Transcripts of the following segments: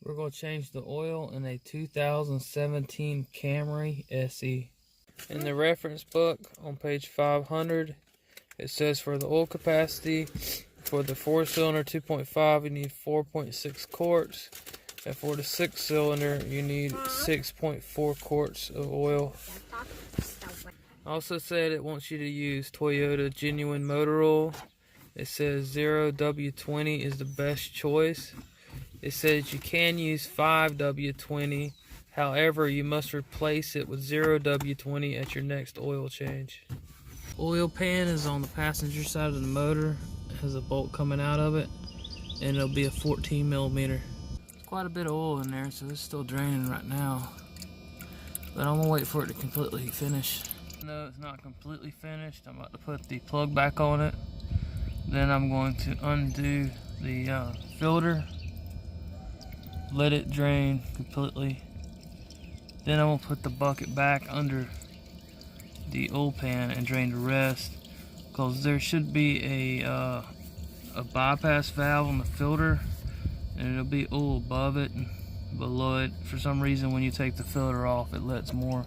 We're going to change the oil in a 2017 Camry SE. In the reference book on page 500, it says for the oil capacity for the 4-cylinder 2.5 you need 4.6 quarts, and for the 6-cylinder you need 6.4 quarts of oil. Also said it wants you to use Toyota genuine motor oil. It says 0W20 is the best choice. It says you can use 5W20, however you must replace it with 0W20 at your next oil change. Oil pan is on the passenger side of the motor. It has a bolt coming out of it, and it'll be a 14mm. Quite a bit of oil in there, so it's still draining right now. But I'm gonna wait for it to completely finish. No, it's not completely finished. I'm about to put the plug back on it. Then I'm going to undo the filter, let it drain completely. Then I'm gonna put the bucket back under the oil pan and drain the rest, because there should be a bypass valve on the filter, and it'll be oil above it and below it. For some reason, when you take the filter off, it lets more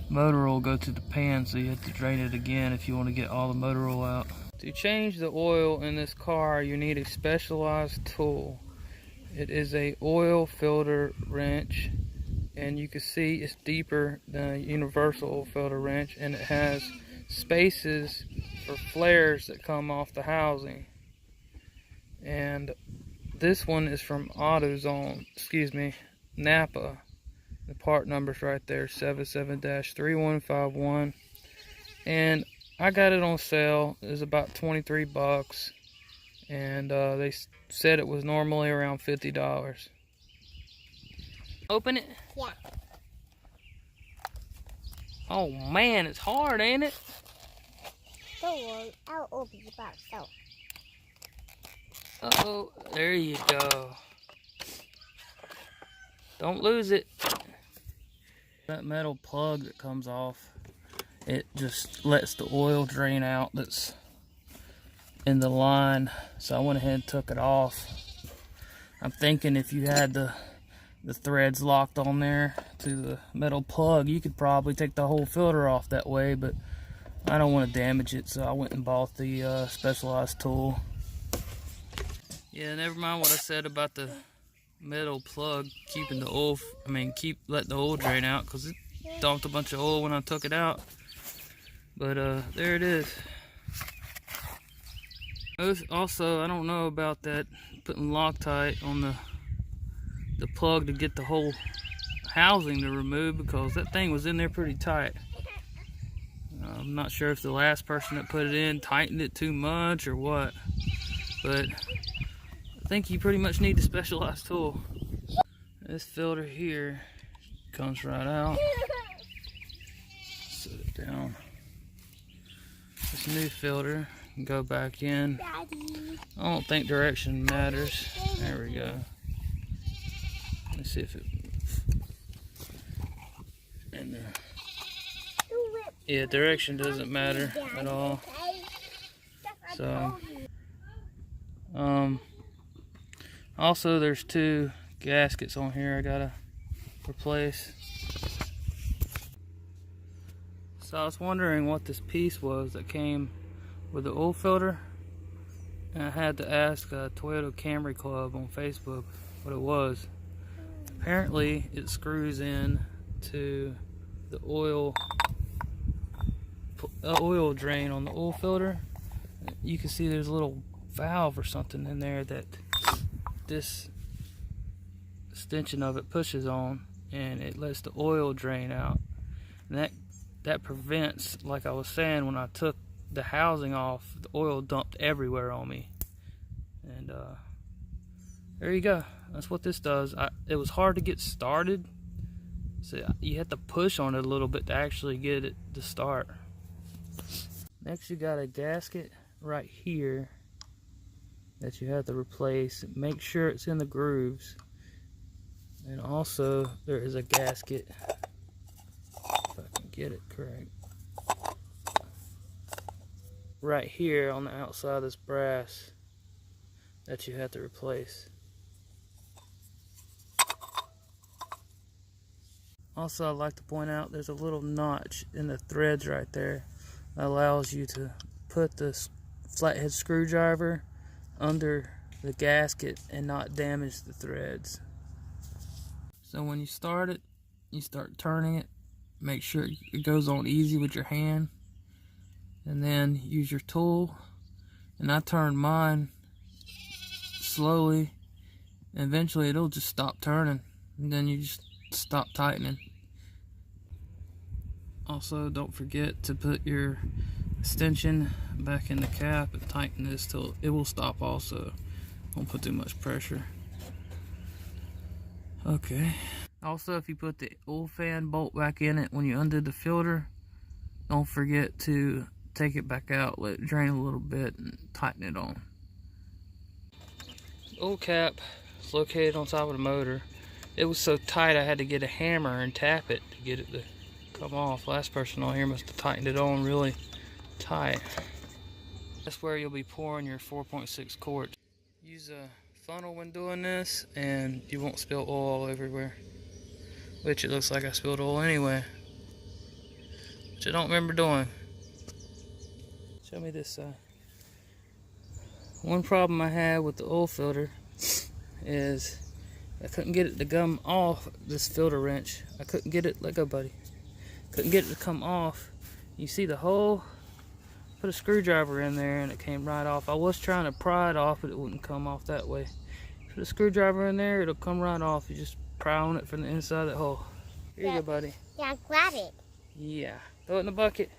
motor oil go to the pan, so you have to drain it again if you want to get all the motor oil out. To change the oil in this car, you need a specialized tool. It is a oil filter wrench, and you can see it's deeper than a universal oil filter wrench, and it has spaces for flares that come off the housing. And this one is from Napa. The part number's right there, 77-3151. And I got it on sale. It was about 23 bucks. And they said it was normally around $50. Open it? Yeah. Oh man, it's hard, ain't it? Don't worry, I'll open it by myself. Uh-oh, there you go. Don't lose it. That metal plug that comes off, it just lets the oil drain out that's in the line. So I went ahead and took it off. I'm thinking if you had the threads locked on there to the metal plug, you could probably take the whole filter off that way, but I don't want to damage it, so I went and bought the specialized tool. Yeah, never mind what I said about the metal plug keeping the oil, keep letting the oil drain out, because it dumped a bunch of oil when I took it out. But there it is. Also, I don't know about that putting Loctite on the plug to get the whole housing to remove, because that thing was in there pretty tight. I'm not sure if the last person that put it in tightened it too much or what, but I think you pretty much need a specialized tool. This filter here comes right out. Set it down. This new filter can go back in. I don't think direction matters. There we go. Let's see if it. And yeah, direction doesn't matter at all. So, also there's 2 gaskets on here I gotta replace. So I was wondering what this piece was that came with the oil filter, and I had to ask Toyota Camry Club on Facebook what it was. Apparently it screws in to the oil drain on the oil filter. You can see there's a little valve or something in there that this extension of it pushes on, and it lets the oil drain out. And that prevents, like I was saying, when I took the housing off, the oil dumped everywhere on me. And there you go. That's what this does. It was hard to get started, so you have to push on it a little bit to actually get it to start. Next, you got a gasket right here that you have to replace. Make sure it's in the grooves. And also, there is a gasket, if I can get it correct, right here on the outside of this brass that you have to replace. Also, I'd like to point out there's a little notch in the threads right there that allows you to put the flathead screwdriver under the gasket and not damage the threads. So when you start it, you start turning it. Make sure it goes on easy with your hand, and then use your tool. And I turn mine slowly, and eventually it'll just stop turning, and then you just stop tightening. Also, don't forget to put your extension back in the cap and tighten this till it will stop also. Don't put too much pressure. Okay. Also, if you put the oil fan bolt back in it when you undid the filter, don't forget to take it back out, let it drain a little bit, and tighten it on. The oil cap is located on top of the motor. It was so tight I had to get a hammer and tap it to get it to come off. Last person on here must have tightened it on really tight. That's where you'll be pouring your 4.6 quarts. Use a funnel when doing this and you won't spill oil all everywhere. Which it looks like I spilled oil anyway, which I don't remember doing. Show me this side. One problem I had with the oil filter is I couldn't get it to come off this filter wrench. I couldn't get it, let go buddy. Couldn't get it to come off. You see the hole? Put a screwdriver in there and it came right off. I was trying to pry it off, but it wouldn't come off that way. Put a screwdriver in there, it'll come right off. You just pry on it from the inside of that hole. Here you go, buddy. Yeah, grab it. Yeah. Throw it in the bucket.